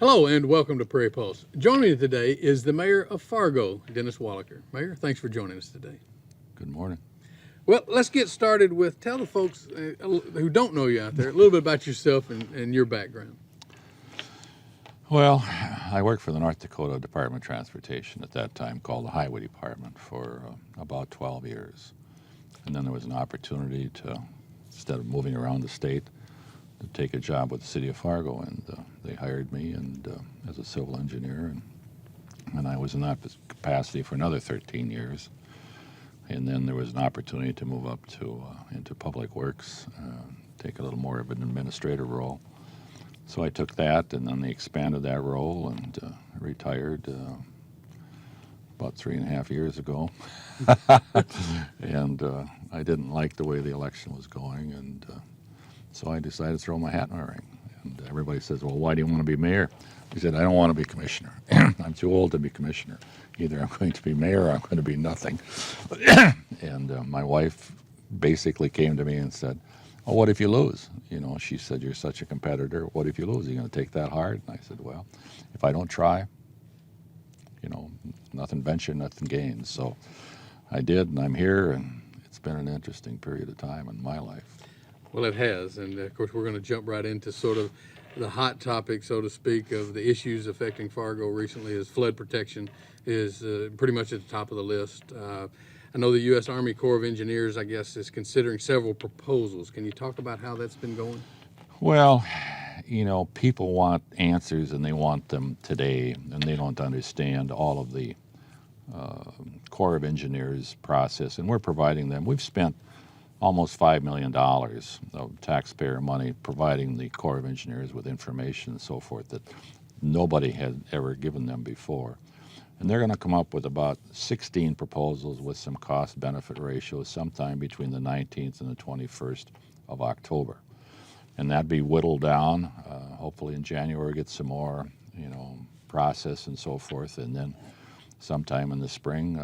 Hello and welcome to Prairie Pulse. Joining me today is the mayor of Fargo, Dennis Wallaker. Mayor, thanks for joining us today. Good morning. Well, let's get started with tell the folks who don't know you out there a little bit about yourself and your background. Well, I worked for the North Dakota Department of Transportation at that time, called the Highway Department, for about 12 years. And then there was an opportunity to, instead of moving around the state, to take a job with the city of Fargo, and they hired me as a civil engineer, and I was in that capacity for another 13 years. And then there was an opportunity to move up to into public works, take a little more of an administrative role. So I took that, and then they expanded that role, and retired about 3.5 years ago. And I didn't like the way the election was going, and so I decided to throw my hat in the ring. And everybody says, well, why do you want to be mayor? I said, I don't want to be commissioner. I'm too old to be commissioner. Either I'm going to be mayor or I'm going to be nothing. And my wife basically came to me and said, oh, what if you lose? You know, she said, you're such a competitor. What if you lose? Are you going to take that hard? And I said, well, if I don't try, you know, nothing venture, nothing gain. So I did, and I'm here, and it's been an interesting period of time in my life. Well, it has, and of course we're going to jump right into sort of the hot topic, so to speak, of the issues affecting Fargo recently. Is flood protection is pretty much at the top of the list. I know the U.S. Army Corps of Engineers, I guess, is considering several proposals. Can you talk about how that's been going? Well, you know, people want answers, and they want them today, and they don't understand all of the Corps of Engineers process, and we're providing them. We've spent almost $5 million of taxpayer money providing the Corps of Engineers with information and so forth that nobody had ever given them before. And they're going to come up with about 16 proposals with some cost-benefit ratios sometime between the 19th and the 21st of October. And that'd be whittled down. Hopefully in January get some more, you know, process and so forth. And then sometime in the spring,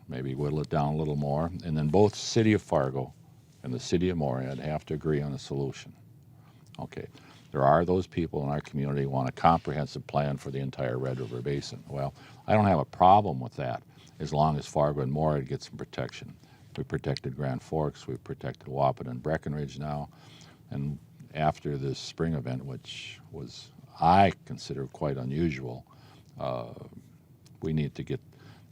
maybe whittle it down a little more. And then both City of Fargo and the City of Morehead have to agree on a solution. Okay, there are those people in our community who want a comprehensive plan for the entire Red River Basin. Well, I don't have a problem with that as long as Fargo and Morehead get some protection. We protected Grand Forks, we've protected Wahpeton and Breckenridge now, and after this spring event, which was, I consider, quite unusual, we need to get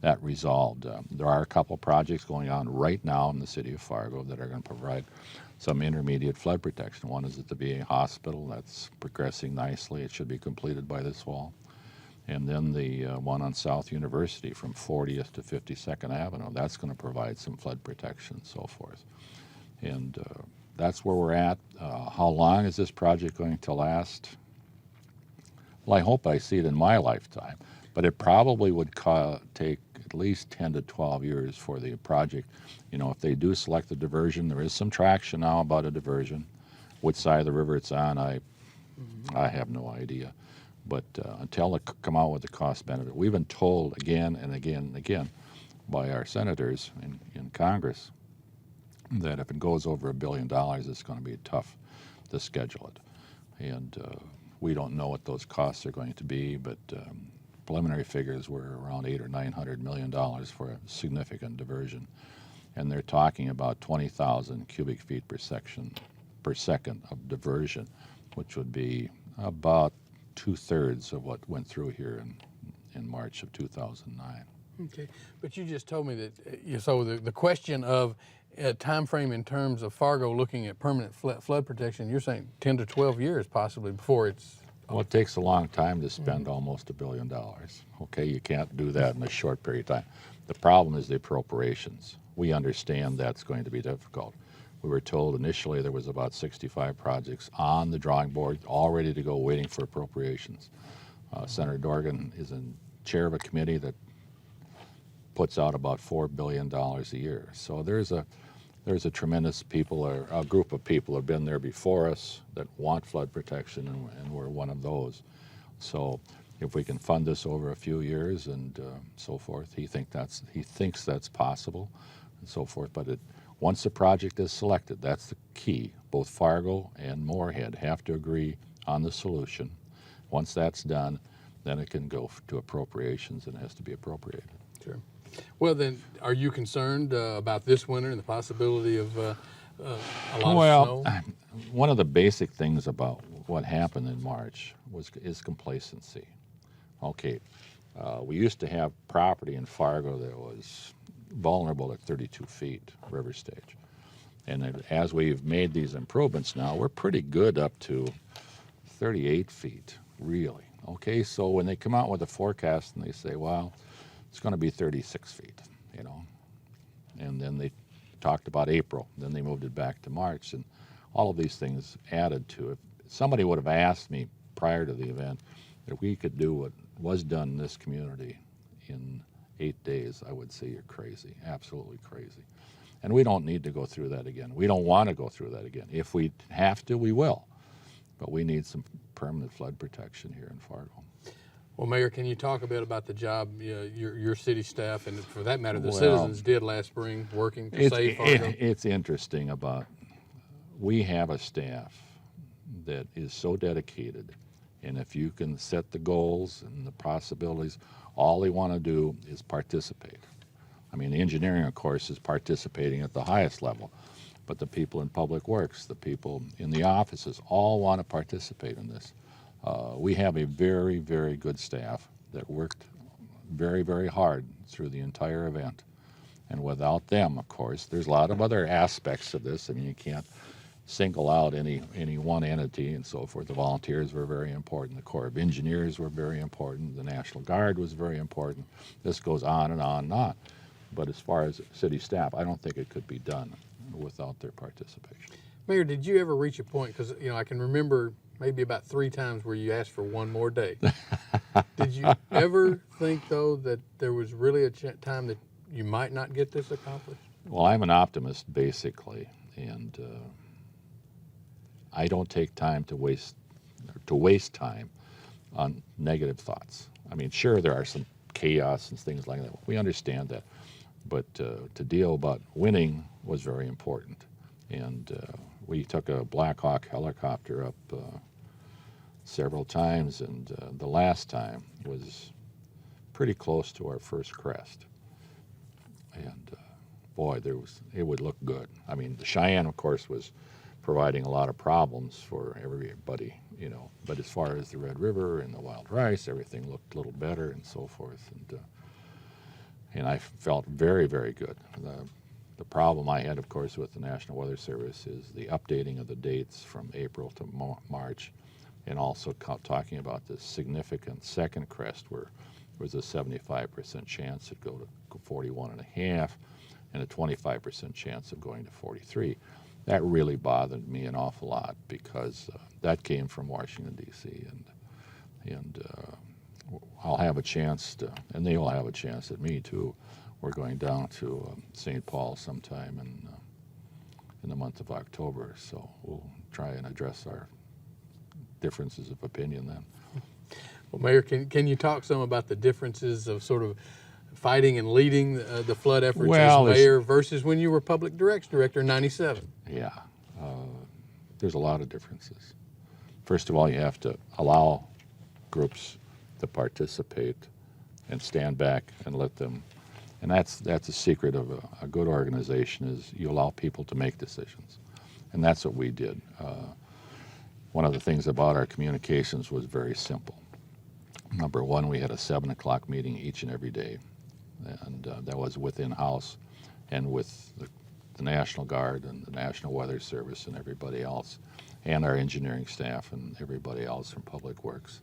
that resolved. There are a couple projects going on right now in the city of Fargo that are going to provide some intermediate flood protection. One is at the VA hospital. That's progressing nicely. It should be completed by this fall. And then the one on South University from 40th to 52nd Avenue, that's going to provide some flood protection and so forth. And that's where we're at. How long is this project going to last? Well, I hope I see it in my lifetime, but it probably would take at least 10 to 12 years for the project. You know, if they do select the diversion, there is some traction now about a diversion. Which side of the river it's on, I have no idea. But until they come out with the cost benefit, we've been told again and again and again by our senators in Congress that if it goes over $1 billion, it's going to be tough to schedule it. And we don't know what those costs are going to be, but preliminary figures were around $800 or $900 million for a significant diversion. And they're talking about 20,000 cubic feet per second of diversion, which would be about 2/3 of what went through here in March of 2009. Okay, but you just told me that, so the question of time frame in terms of Fargo looking at permanent flood protection, you're saying 10 to 12 years possibly before it's... Well, it takes a long time to spend almost $1 billion. Okay, you can't do that in a short period of time. The problem is the appropriations. We understand that's going to be difficult. We were told initially there was about 65 projects on the drawing board, all ready to go, waiting for appropriations. Senator Dorgan is in chair of a committee that puts out about $4 billion a year. So there's a tremendous a group of people have been there before us that want flood protection, and we're one of those. So if we can fund this over a few years and so forth, he thinks that's possible and so forth. But once the project is selected, that's the key. Both Fargo and Morehead have to agree on the solution. Once that's done, then it can go to appropriations and has to be appropriated. Sure. Well, then, are you concerned about this winter and the possibility of a lot of snow? One of the basic things about what happened in March is complacency. Okay, we used to have property in Fargo that was vulnerable at 32 feet, river stage. And as we've made these improvements now, we're pretty good up to 38 feet, really. Okay, so when they come out with a forecast and they say, well, it's going to be 36 feet, you know, and then they talked about April, then they moved it back to March, and all of these things added to it. Somebody would have asked me prior to the event if we could do what was done in this community in 8 days, I would say you're crazy, absolutely crazy. And we don't need to go through that again. We don't want to go through that again. If we have to, we will. But we need some permanent flood protection here in Fargo. Well, Mayor, can you talk a bit about the job your city staff, and for that matter, the Well, citizens did last spring working to save Fargo? It's interesting about, we have a staff that is so dedicated, and if you can set the goals and the possibilities, all they want to do is participate. I mean, the engineering, of course, is participating at the highest level, but the people in public works, the people in the offices, all want to participate in this. We have a very, very good staff that worked very, very hard through the entire event. And without them, of course, there's a lot of other aspects of this. I mean, you can't single out any one entity and so forth. The volunteers were very important. The Corps of Engineers were very important. The National Guard was very important. This goes on and on and on. But as far as city staff, I don't think it could be done without their participation. Mayor, did you ever reach a point, because I can remember maybe about 3 times where you asked for one more day. Did you ever think, though, that there was really a time that you might not get this accomplished? Well, I'm an optimist, basically, and I don't take time to waste time on negative thoughts. I mean, sure, there are some chaos and things like that. We understand that. But to deal about winning was very important. And we took a Black Hawk helicopter up several times, and the last time was pretty close to our first crest. And boy, it would look good. I mean, the Cheyenne, of course, was providing a lot of problems for everybody, but as far as the Red River and the Wild Rice, everything looked a little better and so forth. And I felt very, very good. The problem I had, of course, with the National Weather Service is the updating of the dates from April to March, and also talking about this significant second crest where there was a 75% chance it'd go to 41.5 and a 25% chance of going to 43. That really bothered me an awful lot because that came from Washington, D.C., and I'll have a chance to, and they will have a chance at me too. We're going down to St. Paul sometime in the month of October, so we'll try and address our differences of opinion then. Well, Mayor, can you talk some about the differences of sort of fighting and leading the flood efforts as mayor versus when you were public director in '97? Yeah, there's a lot of differences. First of all, you have to allow groups to participate and stand back and let them, and that's a secret of a good organization, is you allow people to make decisions, and that's what we did. One of the things about our communications was very simple. Number one, we had a 7 o'clock meeting each and every day, and that was within house and with the National Guard and the National Weather Service and everybody else, and our engineering staff and everybody else from Public Works.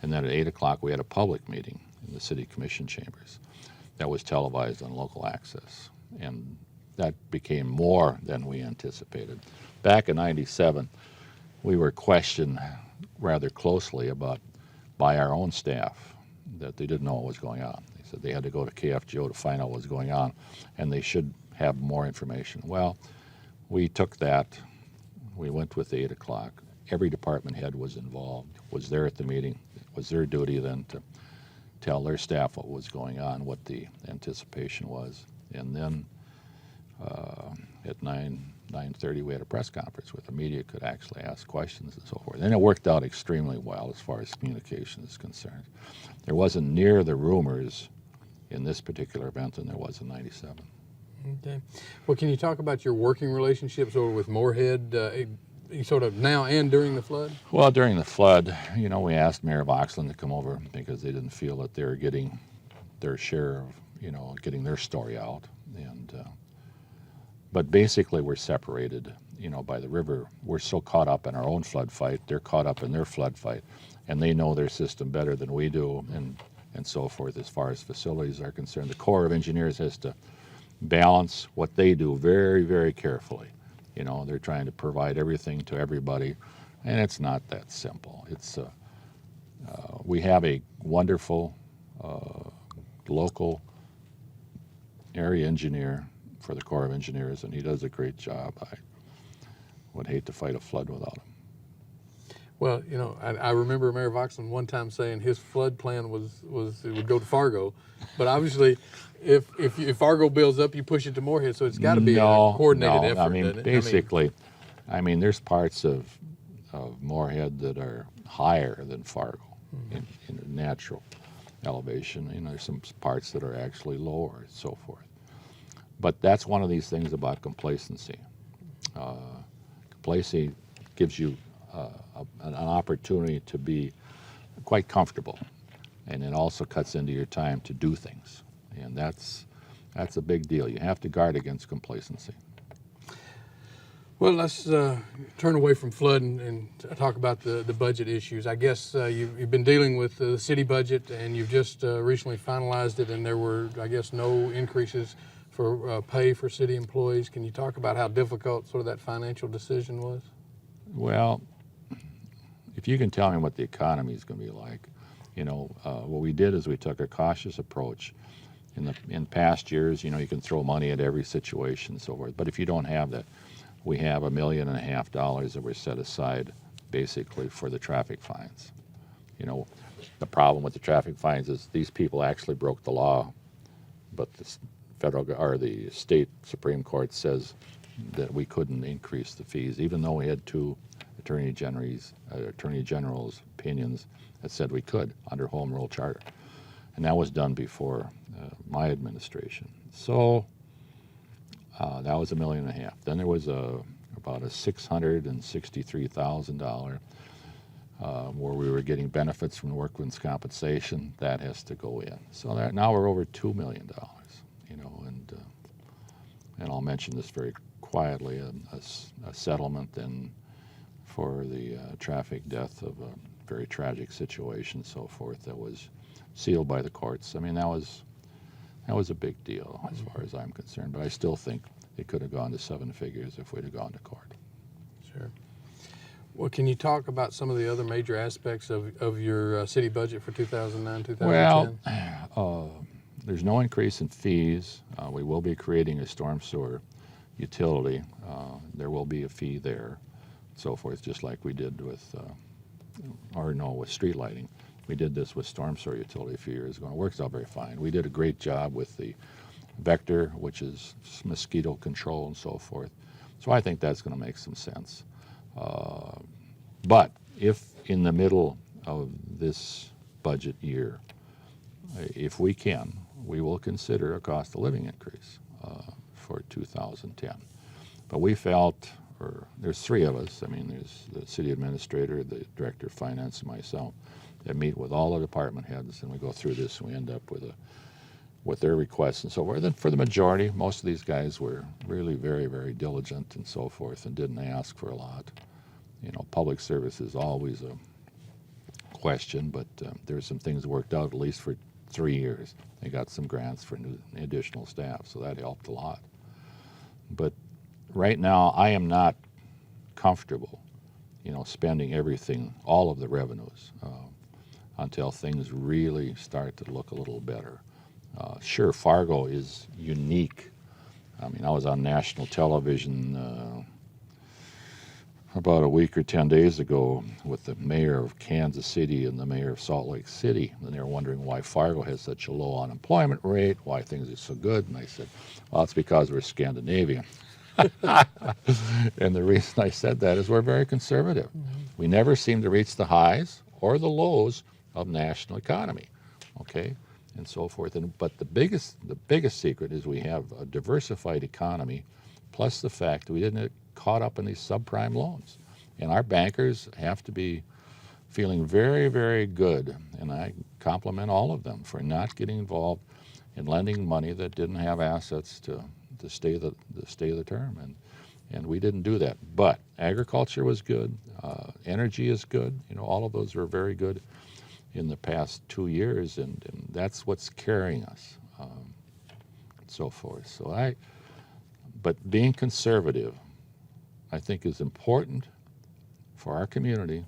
And then at 8 o'clock, we had a public meeting in the city commission chambers that was televised on local access. And that became more than we anticipated. Back in '97, we were questioned rather closely by our own staff that they didn't know what was going on. They said they had to go to KFGO to find out what was going on, and they should have more information. Well, we took that. We went with 8 o'clock. Every department head was involved, was there at the meeting. It was their duty then to tell their staff what was going on, what the anticipation was. And then at 9 9:30 we had a press conference where the media could actually ask questions and so forth. And it worked out extremely well as far as communication is concerned. There wasn't near the rumors in this particular event than there was in '97. Okay. Well, can you talk about your working relationships over with Moorhead, sort of now and during the flood? Well, during the flood, we asked Mayor of Oxland to come over because they didn't feel that they were getting their share of, getting their story out. But basically we're separated, by the river. We're so caught up in our own flood fight. They're caught up in their flood fight, and they know their system better than we do, and so forth as far as facilities are concerned. The Corps of Engineers has to balance what they do very, very carefully. They're trying to provide everything to everybody, and it's not that simple. We have a wonderful local area engineer for the Corps of Engineers, and he does a great job. I would hate to fight a flood without him. Well, I remember Mayor of Oxland one time saying his flood plan was it would go to Fargo, but obviously, if Fargo builds up, you push it to Moorhead, so it's got to be a coordinated effort. I mean, doesn't it? basically, there's parts of Moorhead that are higher than Fargo in natural elevation. There's some parts that are actually lower, and so forth. But that's one of these things about complacency. Complacency gives you an opportunity to be quite comfortable, and it also cuts into your time to do things, and that's a big deal. You have to guard against complacency. Well, let's turn away from flood and talk about the budget issues. I guess you've been dealing with the city budget, and you've just recently finalized it, and there were, I guess, no increases for pay for city employees. Can you talk about how difficult sort of that financial decision was? Well, if you can tell me what the economy is going to be like, what we did is we took a cautious approach. In past years, you can throw money at every situation and so forth. But if you don't have that, we have $1.5 million that were set aside basically for the traffic fines. The problem with the traffic fines is these people actually broke the law, but the state Supreme Court says that we couldn't increase the fees, even though we had two Attorney General's opinions that said we could under Home Rule Charter. And that was done before my administration. So that was $1.5 million. Then there was about a $663,000 where we were getting benefits from workman's compensation. That has to go in. So now we're over $2 million, and I'll mention this very quietly, a settlement for the traffic death of a very tragic situation, so forth, that was sealed by the courts. That was a big deal as far as I'm concerned, but I still think it could have gone to seven figures if we'd have gone to court. Sure. Well, can you talk about some of the other major aspects of your city budget for 2009, 2010? Well, there's no increase in fees. We will be creating a storm sewer utility. There will be a fee there, so forth, just like we did with street lighting. We did this with storm sewer utility a few years ago, and it works out very fine. We did a great job with the Vector, which is mosquito control and so forth. So I think that's going to make some sense. But if in the middle of this budget year, if we can, we will consider a cost of living increase for 2010. But we felt, there's three of us, there's the city administrator, the director of finance, and myself, that meet with all the department heads, and we go through this, and we end up with their requests and so forth. And for the majority, most of these guys were really very, very diligent and so forth and didn't ask for a lot. Public service is always a question, but there's some things worked out at least for 3 years. They got some grants for new additional staff, so that helped a lot. But right now, I am not comfortable, spending everything, all of the revenues, until things really start to look a little better. Sure, Fargo is unique. I was on national television about a week or 10 days ago with the mayor of Kansas City and the mayor of Salt Lake City, and they were wondering why Fargo has such a low unemployment rate, why things are so good, and I said, well, it's because we're Scandinavian. And the reason I said that is we're very conservative. We never seem to reach the highs or the lows of national economy, okay, and so forth. But the biggest secret is we have a diversified economy, plus the fact that we didn't get caught up in these subprime loans. And our bankers have to be feeling very, very good, and I compliment all of them for not getting involved in lending money that didn't have assets to stay the term, and we didn't do that. But agriculture was good, energy is good. You know, all of those were very good in the past 2 years, and that's what's carrying us, so forth. But being conservative, I think, is important for our community.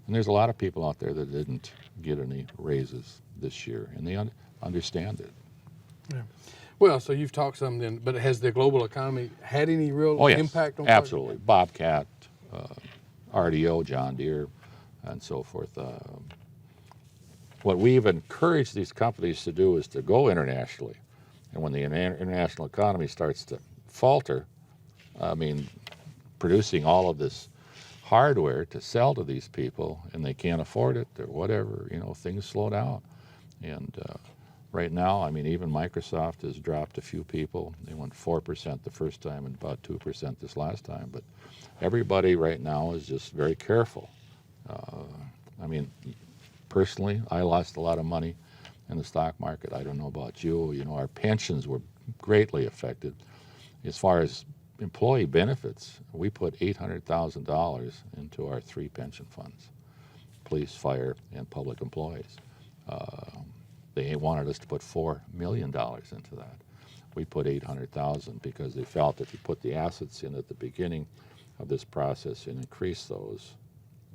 And there's a lot of people out there that didn't get any raises this year, and they understand it. Yeah. Well, so you've talked some then, but has the global economy had any real Oh, yes, impact on absolutely. Bobcat, RDO, John Deere, and so forth. What we've encouraged these companies to do is to go internationally. And when the international economy starts to falter, I mean, producing all of this hardware to sell to these people and they can't afford it or whatever, you know, things slow down. And right now, I mean, even Microsoft has dropped a few people. They went 4% the first time and about 2% this last time. But everybody right now is just very careful. I mean, personally, I lost a lot of money in the stock market. I don't know about you. You know, our pensions were greatly affected. As far as employee benefits, we put $800,000 into our 3 pension funds: police, fire, and public employees. They wanted us to put $4 million into that. We put $800,000 because they felt if you put the assets in at the beginning of this process and increase those,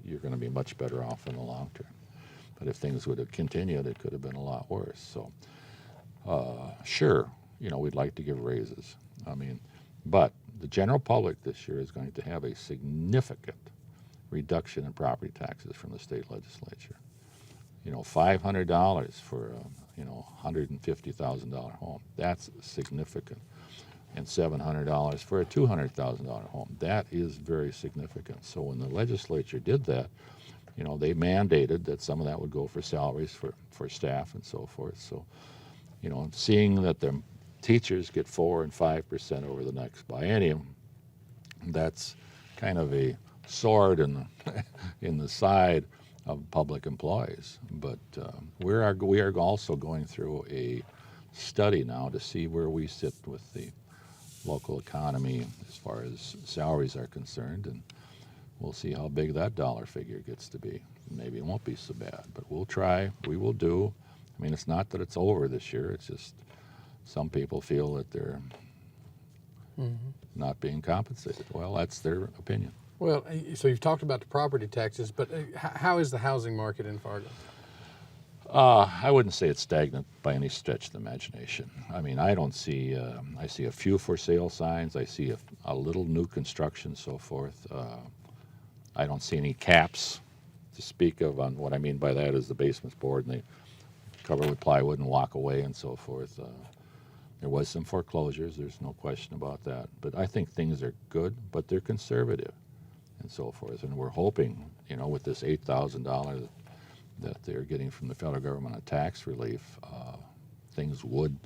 you're going to be much better off in the long term. But if things would have continued, it could have been a lot worse. So, sure, you know, we'd like to give raises. I mean, but the general public this year is going to have a significant reduction in property taxes from the state legislature. You know, $500 for a, you know, $150,000 home. That's significant. And $700 for a $200,000 home. That is very significant. So when the legislature did that, you know, they mandated that some of that would go for salaries for staff and so forth. So, you know, seeing that the teachers get 4 and 5% over the next biennium, that's kind of a sword in the side of public employees. But we are also going through a study now to see where we sit with the local economy as far as salaries are concerned, and we'll see how big that dollar figure gets to be. Maybe it won't be so bad, but we'll try. We will do. I mean, it's not that it's over this year. It's just some people feel that they're not being compensated. Well, that's their opinion. Well, so you've talked about the property taxes, but how is the housing market in Fargo? I wouldn't say it's stagnant by any stretch of the imagination. I mean, I don't see, I see a few for sale signs. I see a little new construction, so forth. I don't see any caps to speak of. On what I mean by that is the basement's board and they cover with plywood and walk away and so forth. There was some foreclosures, there's no question about that. But I think things are good, but they're conservative and so forth. And we're hoping, you know, with this $8,000 that they're getting from the federal government on tax relief, things would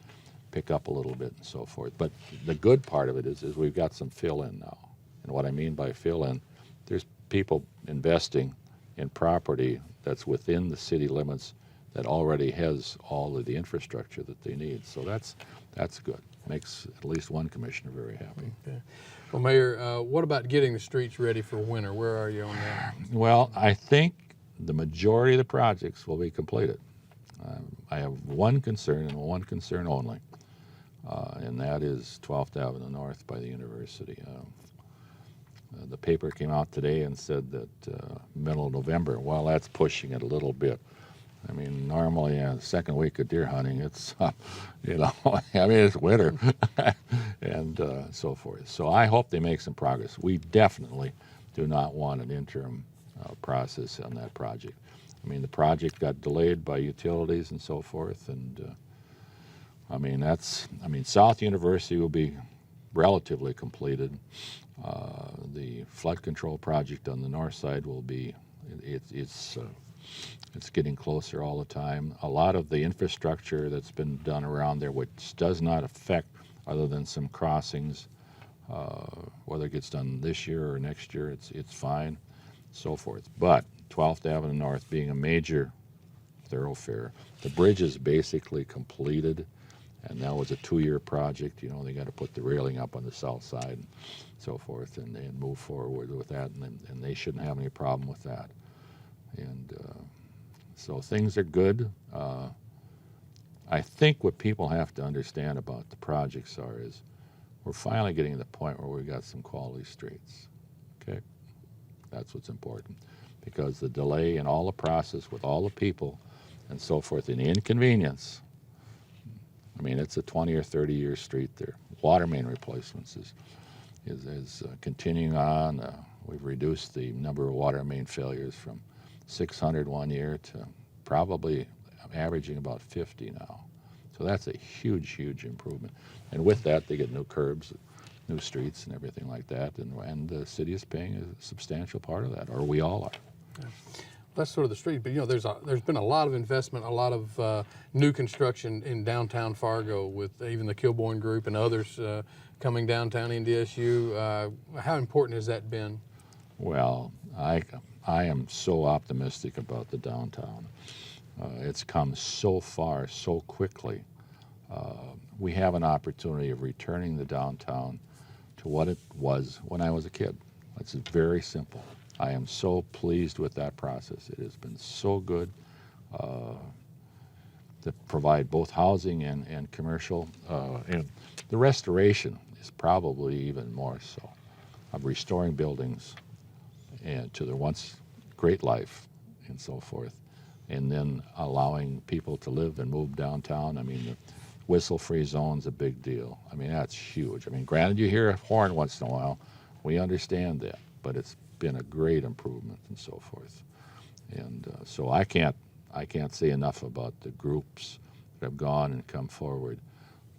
pick up a little bit and so forth. But the good part of it is we've got some fill-in now. And what I mean by fill-in, there's people investing in property that's within the city limits that already has all of the infrastructure that they need. So that's good. Makes at least one commissioner very happy. Okay. Well, Mayor, what about getting the streets ready for winter? Where are you on that? Well, I think the majority of the projects will be completed. I have one concern and one concern only, and that is 12th Avenue North by the university. The paper came out today and said that middle of November. Well, that's pushing it a little bit. I mean, normally second week of deer hunting, it's, you know, I mean, it's winter and so forth. So I hope they make some progress. We definitely do not want an interim process on that project. I mean, the project got delayed by utilities and so forth, and I mean, South University will be relatively completed. The flood control project on the north side will be, it's getting closer all the time. A lot of the infrastructure that's been done around there, which does not affect, other than some crossings, whether it gets done this year or next year, it's fine, so forth. But 12th Avenue North being a major thoroughfare, the bridge is basically completed, and that was a 2-year project. You know, they got to put the railing up on the south side and so forth, and move forward with that, and they shouldn't have any problem with that. And so things are good. I think what people have to understand about the projects is we're finally getting to the point where we've got some quality streets. Okay? That's what's important. Because the delay in all the process with all the people and so forth and the inconvenience, I mean, it's a 20 or 30-year street there. Water main replacements is continuing on. We've reduced the number of water main failures from 600 one year to probably averaging about 50 now. So that's a huge, huge improvement. And with that, they get new curbs, new streets, and everything like that. And the city is paying a substantial part of that, or we all are. Yeah. That's sort of the street, but you know, there's been a lot of investment, a lot of new construction in downtown Fargo with even the Kilbourne Group and others coming downtown NDSU. How important has that been? Well, I am so optimistic about the downtown. It's come so far so quickly. We have an opportunity of returning the downtown to what it was when I was a kid. It's very simple. I am so pleased with that process. It has been so good to provide both housing and commercial. And the restoration is probably even more so, of restoring buildings and to their once great life and so forth, and then allowing people to live and move downtown. I mean, the whistle-free zone's a big deal. I mean, that's huge. I mean, granted, you hear a horn once in a while. We understand that, but it's been a great improvement and so forth. And so I can't say enough about the groups that have gone and come forward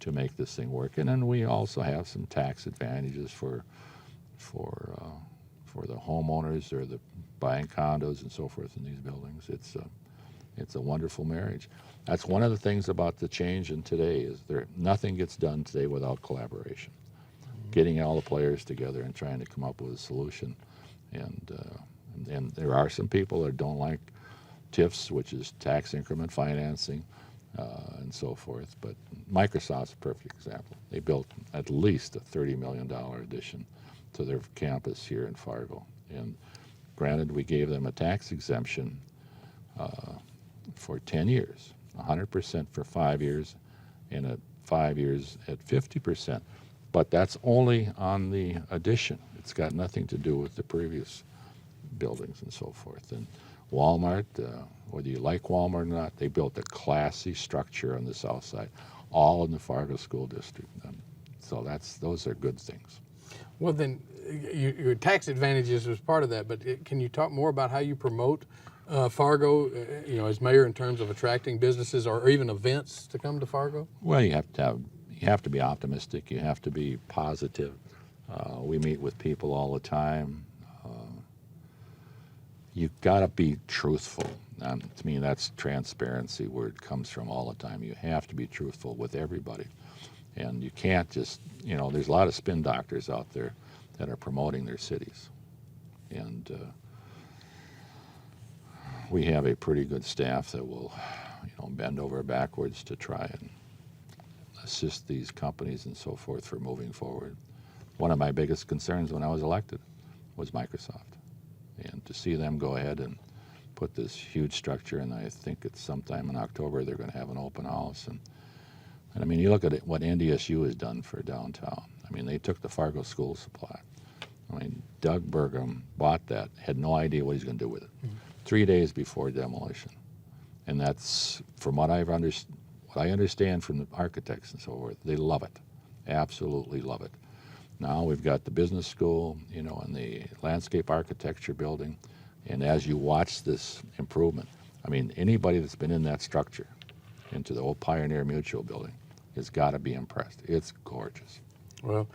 to make this thing work. And then we also have some tax advantages for the homeowners or the buying condos and so forth in these buildings. It's a wonderful marriage. That's one of the things about the change in today is nothing gets done today without collaboration. Getting all the players together and trying to come up with a solution. And there are some people that don't like TIFs, which is tax increment financing, and so forth. But Microsoft's a perfect example. They built at least a $30 million addition to their campus here in Fargo. And granted, we gave them a tax exemption for 10 years, 100% for 5 years, and at 5 years at 50%. But that's only on the addition. It's got nothing to do with the previous buildings and so forth. And Walmart, whether you like Walmart or not, they built a classy structure on the south side, all in the Fargo School District. So those are good things. Well, then, your tax advantages was part of that, but can you talk more about how you promote Fargo, as mayor in terms of attracting businesses or even events to come to Fargo? Well, you have to be optimistic. You have to be positive. We meet with people all the time. You've got to be truthful. To me, that's transparency where it comes from all the time. You have to be truthful with everybody. And you can't just, there's a lot of spin doctors out there that are promoting their cities. And we have a pretty good staff that will, bend over backwards to try and assist these companies and so forth for moving forward. One of my biggest concerns when I was elected was Microsoft. And to see them go ahead and put this huge structure, and I think it's sometime in October they're going to have an open house. And I mean, you look at it, what NDSU has done for downtown. I mean, they took the Fargo School Supply. I mean, Doug Burgum bought that, had no idea what he's going to do with it. 3 days before demolition. And that's, from what I understand from the architects and so forth, they love it, absolutely love it. Now we've got the business school, and the landscape architecture building. And as you watch this improvement, I mean, anybody that's been in that structure, into the old Pioneer Mutual building, has got to be impressed. It's gorgeous. Well,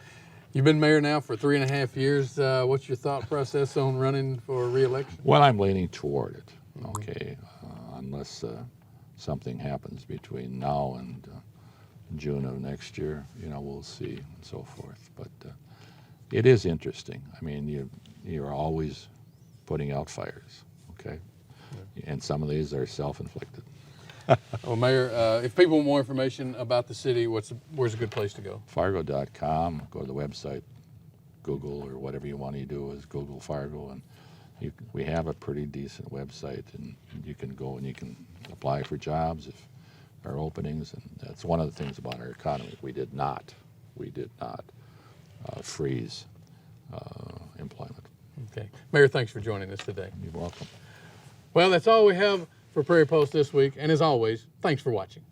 You've been mayor now for 3.5 years. What's your thought process on running for re-election? Well, I'm leaning toward it, okay, unless something happens between now and June of next year, we'll see and so forth. But it is interesting. I mean, you're always putting out fires, okay? And some of these are self-inflicted. Well, Mayor, if people want more information about the city, where's a good place to go? Fargo.com, go to the website, Google or whatever you want to do is Google Fargo, and we have a pretty decent website, and you can go and you can apply for jobs if there are openings, and that's one of the things about our economy. We did not freeze employment. Okay. Mayor, thanks for joining us today. You're welcome. Well, that's all we have for Prairie Post this week, and as always, thanks for watching.